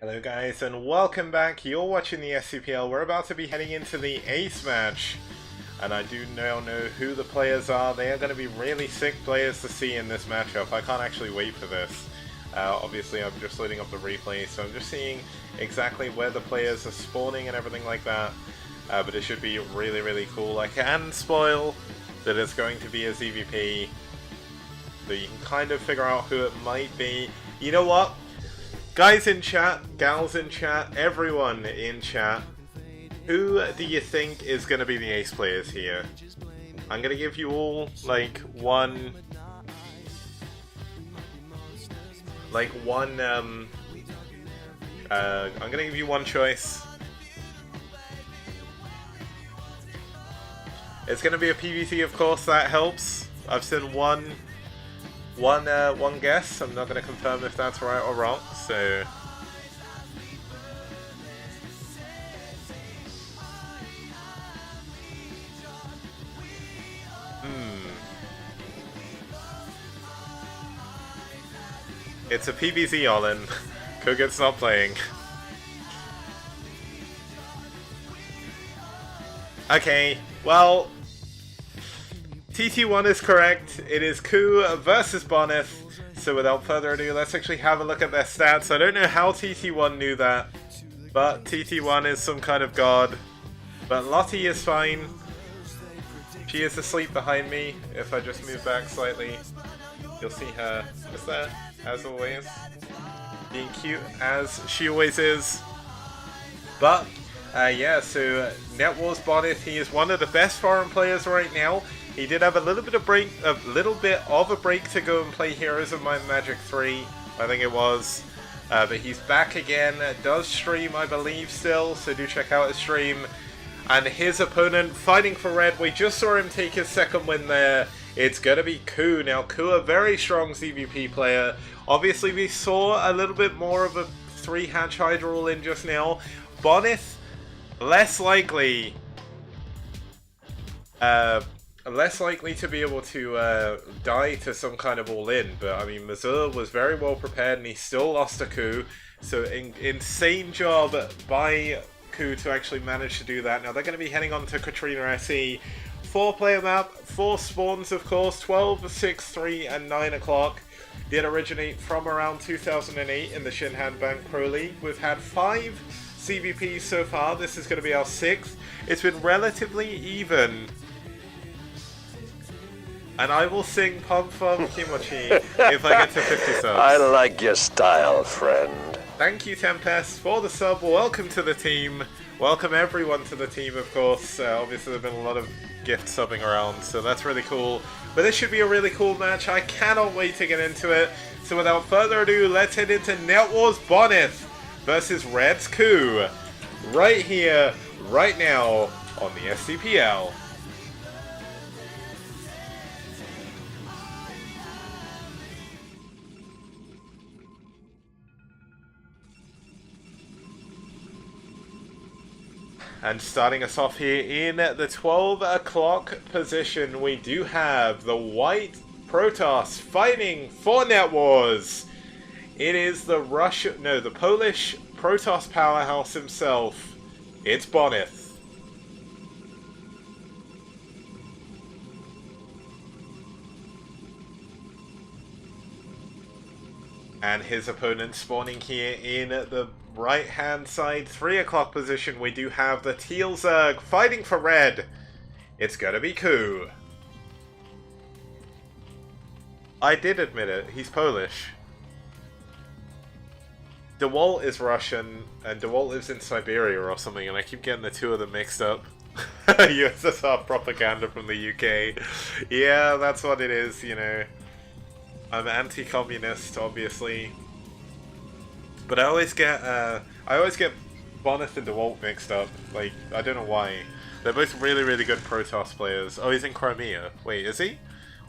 Hello guys and welcome back. You're watching the STPL. We're about to be heading into the Ace match. And I do now know who the players are. They are going to be really sick players to see in this matchup. I can't actually wait for this. Obviously I'm just loading up the replay, so I'm just seeing exactly where the players are spawning and everything like that. But it should be really cool. I can spoil that it's going to be a ZVP. So you can kind of figure out who it might be. You know what? Guys in chat, gals in chat, everyone in chat, who do you think is going to be the ace players here? I'm going to give you all, I'm going to give you one choice. It's going to be a PvC, of course, that helps. I've seen one guess. I'm not going to confirm if that's right or wrong, so... It's a PvZ all-in. Koget's not playing. Okay, well... TT1 is correct. It is Ku versus Bonneth. So without further ado, let's actually have a look at their stats. I don't know how TT1 knew that, but TT1 is some kind of god. But Lottie is fine. She is asleep behind me. If I just move back slightly, you'll see her just there, as always. Being cute as she always is. But, yeah, so NetWars Bonneth, he is one of the best foreign players right now. He did have a little bit of a break to go and play Heroes of Might and Magic 3, I think it was. But he's back again, does stream I believe still, so do check out his stream. And his opponent fighting for red, we just saw him take his second win there. It's gonna be Ku. Now Ku, a very strong CVP player. Obviously we saw a little bit more of a 3-hatch Hydra roll in just now. Bonneth, less likely to be able to die to some kind of all-in, but I mean, Missoula was very well prepared and he still lost a Ku, so insane job by Ku to actually manage to do that. Now they're going to be heading on to Katrina SE, 4-player map, 4 spawns of course, 12, 6, 3 and 9 o'clock. Did originate from around 2008 in the Shinhan Bank Pro League. We've had 5 CVPs so far, this is going to be our 6th. It's been relatively even. And I will sing Pom Pom Kimochi if I get to 50 subs. I like your style, friend. Thank you, Tempest, for the sub. Welcome to the team. Welcome everyone to the team, of course. Obviously, there have been a lot of gift subbing around, so that's really cool. But this should be a really cool match. I cannot wait to get into it. So without further ado, let's head into NetWars Bonneth versus Red's Ku. Right here, right now, on the STPL. And starting us off here in the 12 o'clock position, we do have the white Protoss fighting for NetWars. It is the Polish Protoss powerhouse himself. It's Bonneth. And his opponent spawning here in the right-hand side, 3 o'clock position, we do have the Teal Zerg fighting for red. It's gonna be Ku. I did admit it, he's Polish. DeWalt is Russian, and DeWalt lives in Siberia or something, and I keep getting the two of them mixed up. USSR propaganda from the UK. Yeah, that's what it is, you know. I'm anti-communist, obviously. But I always get Bonneth and DeWalt mixed up. Like, I don't know why. They're both really good Protoss players. Oh, he's in Crimea. Wait, is he?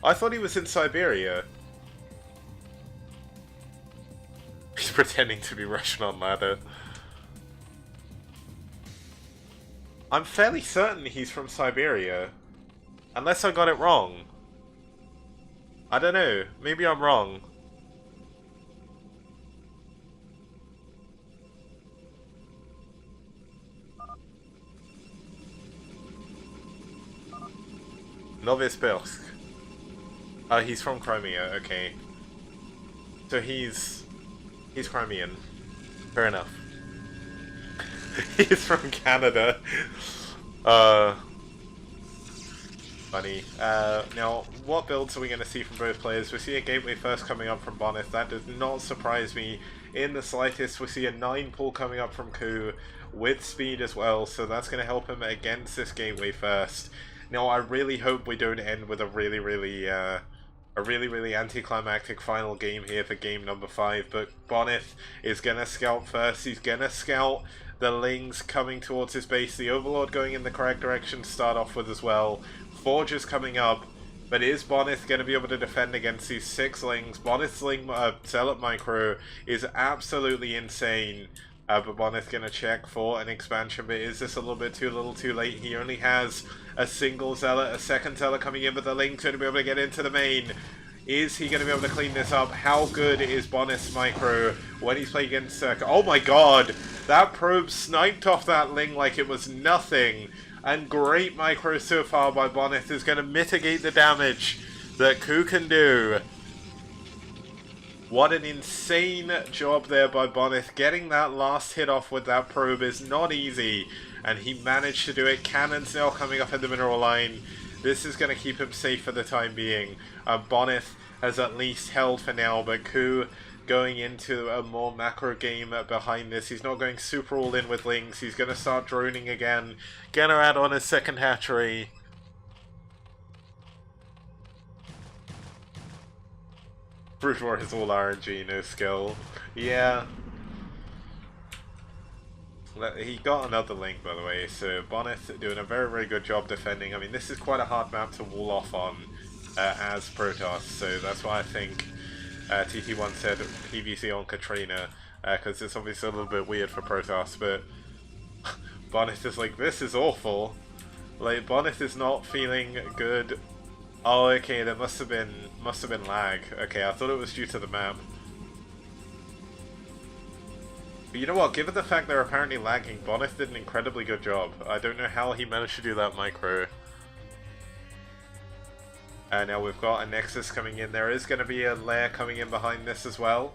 I thought he was in Siberia. He's pretending to be Russian on ladder. I'm fairly certain he's from Siberia. Unless I got it wrong. I don't know. Maybe I'm wrong. Novosibirsk. He's from Crimea, okay. So he's Crimean. Fair enough. He's from Canada. Funny. Now, what builds are we going to see from both players? We see a Gateway first coming up from Bonneth. That does not surprise me in the slightest. We see a 9 pull coming up from Ku with speed as well, so that's going to help him against this Gateway first. Now, I really hope we don't end with a really anticlimactic final game here for game number 5, but Bonneth is going to scout first. He's going to scout the Lings coming towards his base, the Overlord going in the correct direction to start off with as well. Forge is coming up, but is Bonneth going to be able to defend against these 6 Lings? Bonneth's Ling Zealot Micro is absolutely insane, but Bonneth's going to check for an expansion, but is this a little bit too little too late? He only has a single Zealot, a second Zealot coming in, but the Ling's going to be able to get into the main. Is he going to be able to clean this up? How good is Bonneth's Micro when he's playing against oh my god! That probe sniped off that Ling like it was nothing. And great micro so far by Bonneth is going to mitigate the damage that Ku can do. What an insane job there by Bonneth. Getting that last hit off with that probe is not easy. And he managed to do it. Cannons now coming up in the mineral line. This is going to keep him safe for the time being. Bonneth has at least held for now, but Ku going into a more macro game behind this. He's not going super all in with Lings. He's going to start droning again. Gonna add on his second hatchery. Brood War is all RNG, no skill. Yeah. He got another Ling, by the way, so Bonneth doing a very good job defending. I mean, this is quite a hard map to wall off on as Protoss, so that's why I think TT1 said PVC on Katrina, because it's obviously a little bit weird for Protoss, but Bonneth is like, this is awful. Like, Bonneth is not feeling good. Oh, okay, there must have been lag. Okay, I thought it was due to the map. But you know what, given the fact they're apparently lagging, Bonneth did an incredibly good job. I don't know how he managed to do that micro. Now we've got a Nexus coming in. There is going to be a lair coming in behind this as well.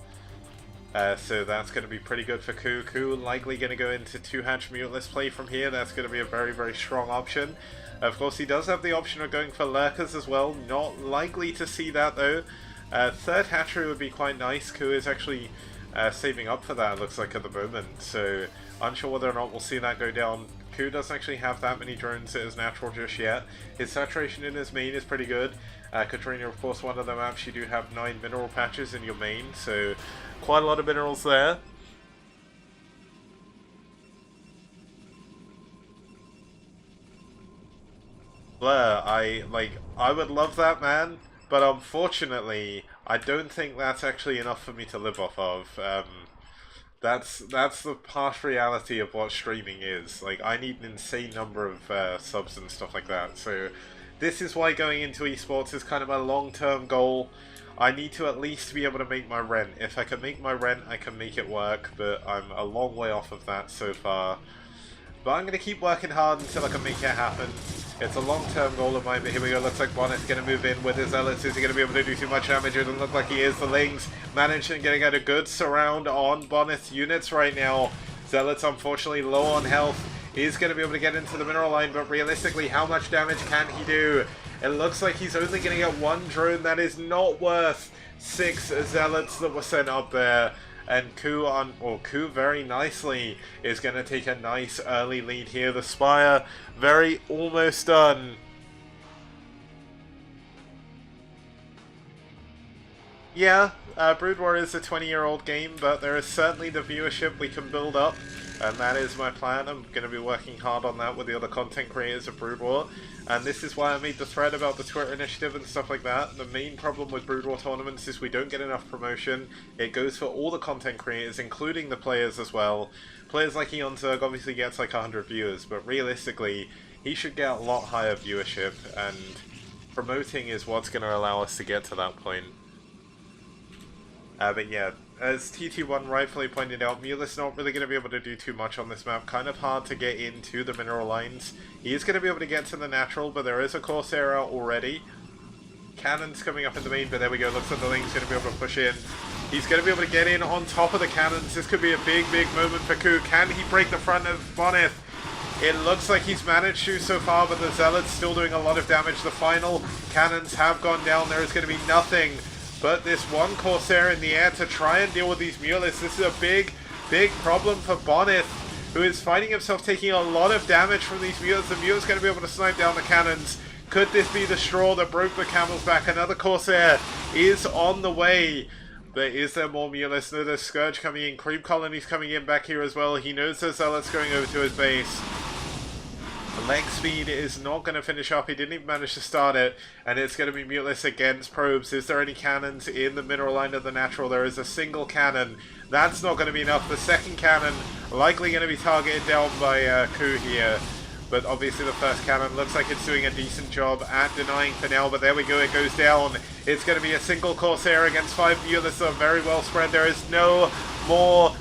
So that's going to be pretty good for Ku. Ku likely going to go into 2-hatch muteless play from here. That's going to be a very strong option. Of course, he does have the option of going for lurkers as well. Not likely to see that though. 3rd hatchery would be quite nice. Ku is actually saving up for that, looks like, at the moment. So unsure whether or not we'll see that go down. Ku doesn't actually have that many drones at his natural just yet. His saturation in his main is pretty good. Katrina, of course, one of the maps you do have 9 mineral patches in your main, so quite a lot of minerals there. Blur, I would love that, man, but unfortunately, I don't think that's actually enough for me to live off of. That's the harsh reality of what streaming is. Like, I need an insane number of subs and stuff like that. So this is why going into esports is kind of my long-term goal. I need to at least be able to make my rent. If I can make my rent, I can make it work, but I'm a long way off of that so far. But I'm going to keep working hard until I can make it happen. It's a long-term goal of mine, but here we go. Looks like Bonneth's going to move in with his Zealots. Is he going to be able to do too much damage? It doesn't look like he is. The Lings managing getting out a good surround on Bonneth's units right now. Zealots, unfortunately, low on health. Is going to be able to get into the mineral line, but realistically, how much damage can he do? It looks like he's only going to get 1 drone. That is not worth 6 Zealots that were sent up there. And Ku very nicely is going to take a nice early lead here. The Spire very almost done. Yeah, Brood War is a 20-year-old game, but there is certainly the viewership we can build up, and that is my plan. I'm going to be working hard on that with the other content creators of Brood War, and this is why I made the thread about the Twitter initiative and stuff like that. The main problem with Brood War tournaments is we don't get enough promotion. It goes for all the content creators, including the players as well. Players like Eon Zerg obviously gets like 100 viewers, but realistically, he should get a lot higher viewership, and promoting is what's going to allow us to get to that point. But yeah, as TT1 rightfully pointed out, Mulus not really going to be able to do too much on this map. Kind of hard to get into the mineral lines. He is going to be able to get to the natural, but there is a Corsair out already. Cannons coming up in the main, but there we go. Looks like the Ling's going to be able to push in. He's going to be able to get in on top of the cannons. This could be a big, big moment for Ku. Can he break the front of Boneth? It looks like he's managed to so far, but the Zealot's still doing a lot of damage. The final cannons have gone down. There is going to be nothing but this one Corsair in the air to try and deal with these Mulists. This is a big, big problem for Boneth, who is finding himself taking a lot of damage from these Mulists. The Mulists going to be able to snipe down the cannons. Could this be the straw that broke the camel's back? Another Corsair is on the way. But is there more Mulists? No, there's Scourge coming in. Creep Colony's coming in back here as well. He knows there's Zealots going over to his base. Leg speed is not going to finish up. He didn't even manage to start it. And it's going to be Mulists against probes. Is there any cannons in the mineral line of the natural? There is a single cannon. That's not going to be enough. The second cannon likely going to be targeted down by Ku here. But obviously the first cannon looks like it's doing a decent job at denying for now. But there we go, it goes down. It's going to be a single Corsair against 5 Mulists. Are very well spread. There is no more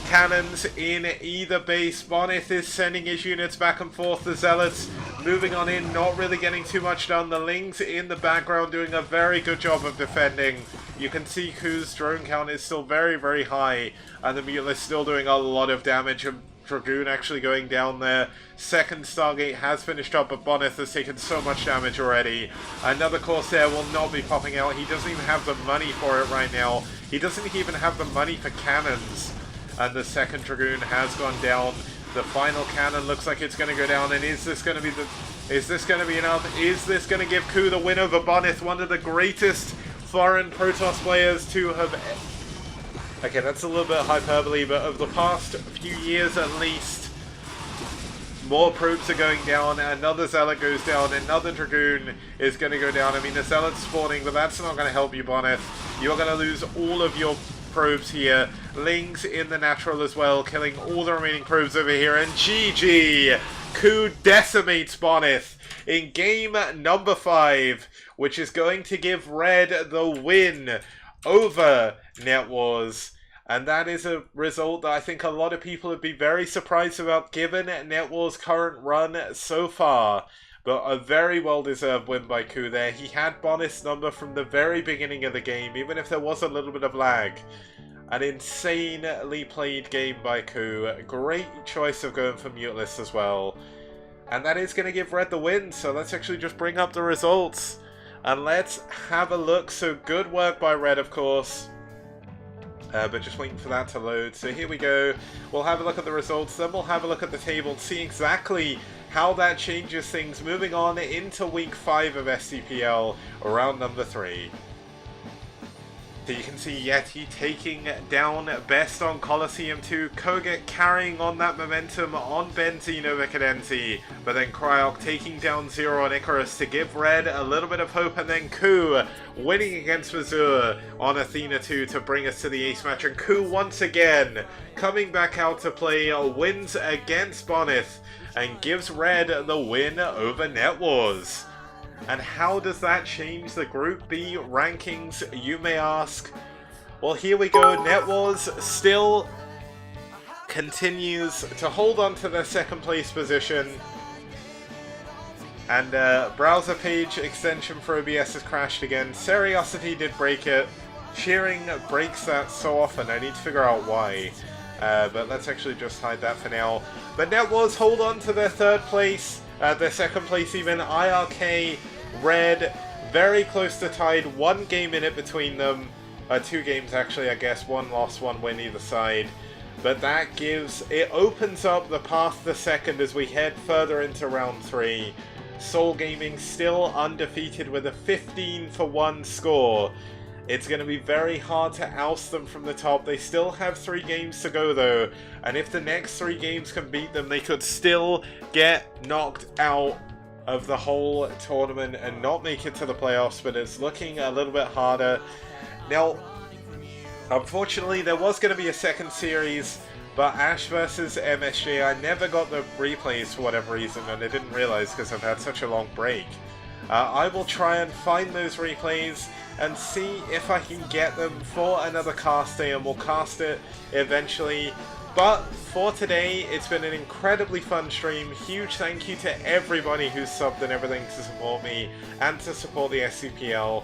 cannons in either base. Boneth is sending his units back and forth. The Zealots moving on in, not really getting too much done. The Lings in the background doing a very good job of defending. You can see Ku's drone count is still very, very high. And the Mulists still doing a lot of damage. And Dragoon actually going down there. Second Stargate has finished up, but Boneth has taken so much damage already. Another Corsair will not be popping out. He doesn't even have the money for it right now. He doesn't even have the money for cannons. And the second Dragoon has gone down. The final cannon looks like it's going to go down. And is this going to be enough? Is this going to give Ku the win over Boneth, one of the greatest foreign Protoss players to have... Okay, that's a little bit hyperbole, but over the past few years at least, more probes are going down, another Zealot goes down, another Dragoon is going to go down. I mean, the Zealot's spawning, but that's not going to help you, Boneth. You're going to lose all of your probes here. Lings in the natural as well, killing all the remaining probes over here, and GG! Ku decimates Boneth in game number 5, which is going to give Red the win over Net Wars. And that is a result that I think a lot of people would be very surprised about given Net Wars' current run so far. But a very well-deserved win by Ku there. He had Boneth's number from the very beginning of the game, even if there was a little bit of lag. An insanely played game by Ku. Great choice of going for Muteless as well. And that is going to give Red the win, so let's actually just bring up the results. And let's have a look. So good work by Red, of course. But just waiting for that to load. So here we go. We'll have a look at the results, then we'll have a look at the table and see exactly how that changes things moving on into week 5 of STPL, round number 3. So you can see Yeti taking down Best on Colosseum 2, Koget carrying on that momentum on Benzine over Cadenzi, but then Cryok taking down Zero on Icarus to give Red a little bit of hope, and then Ku winning against Vazur on Athena 2 to bring us to the ace match, and Ku once again coming back out to play, wins against Boneth and gives Red the win over Net Wars. And how does that change the Group B rankings, you may ask? Well, here we go. Net Wars still continues to hold on to their second place position. And browser page extension for OBS has crashed again. Seriosity did break it. Shearing breaks that so often, I need to figure out why. But let's actually just hide that for now. But Net Wars hold on to their third place. Their second place even. IRK, Red, very close to tied. 1 game in it between them. 2 games actually, I guess. 1 loss, 1 win either side. But that it opens up the path to second as we head further into round 3. Soul Gaming still undefeated with a 15-1 score. It's going to be very hard to oust them from the top. They still have 3 games to go though, and if the next 3 games can beat them, they could still get knocked out of the whole tournament and not make it to the playoffs, but it's looking a little bit harder. Now, unfortunately, there was going to be a second series, but Ash versus MSJ, I never got the replays for whatever reason, and I didn't realize because I've had such a long break. I will try and find those replays and see if I can get them for another cast day, and we'll cast it eventually. But for today, it's been an incredibly fun stream. Huge thank you to everybody who's subbed and everything to support me and to support the STPL.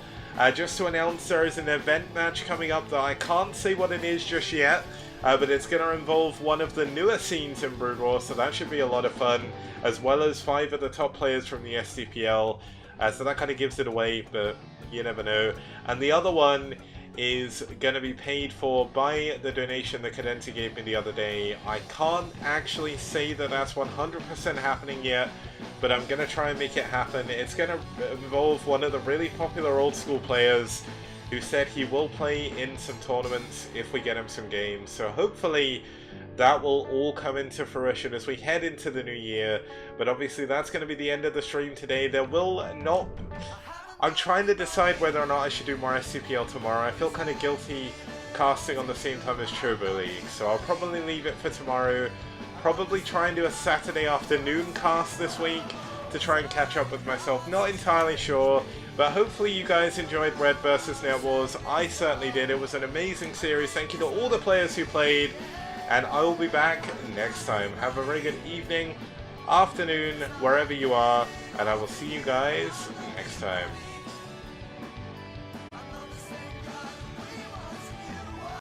Just to announce, there is an event match coming up that I can't say what it is just yet, but it's going to involve one of the newer scenes in Brood War, so that should be a lot of fun, as well as 5 of the top players from the STPL. So that kind of gives it away, but you never know. And the other one is going to be paid for by the donation that Katrina gave me the other day. I can't actually say that that's 100% happening yet, but I'm going to try and make it happen. It's going to involve one of the really popular old school players who said he will play in some tournaments if we get him some games. So hopefully that will all come into fruition as we head into the new year. But obviously that's going to be the end of the stream today. There will not... I'm trying to decide whether or not I should do more STPL tomorrow. I feel kind of guilty casting on the same time as Turbo League, so I'll probably leave it for tomorrow. Probably try and do a Saturday afternoon cast this week to try and catch up with myself. Not entirely sure, but hopefully you guys enjoyed Red vs. Net Wars. I certainly did. It was an amazing series. Thank you to all the players who played, and I will be back next time. Have a very good evening, afternoon, wherever you are, and I will see you guys next time.